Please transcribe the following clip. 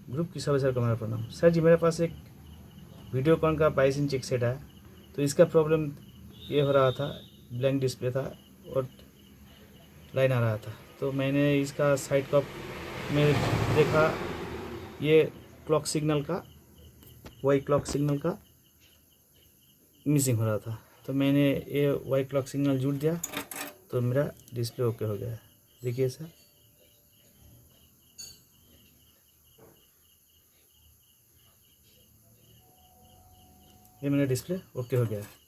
Group की सभी sir को मेरा प्रणाम। सर जी, मेरे पास एक वीडियोकॉन का 22 इंच एक सेट है, तो इसका प्रॉब्लम ये हो रहा था, ब्लैंक डिस्प्ले था और लाइन आ रहा था। तो मैंने इसका साइड कप में देखा, ये क्लॉक सिग्नल का, वाई क्लॉक सिग्नल का मिसिंग हो रहा था। तो मैंने ये वाई क्लॉक सिग्नल जुड़ दिया तो मेरा डिस्प्ले ओके हो गया। देखिए सर, ये मेरा डिस्प्ले ओके हो गया है।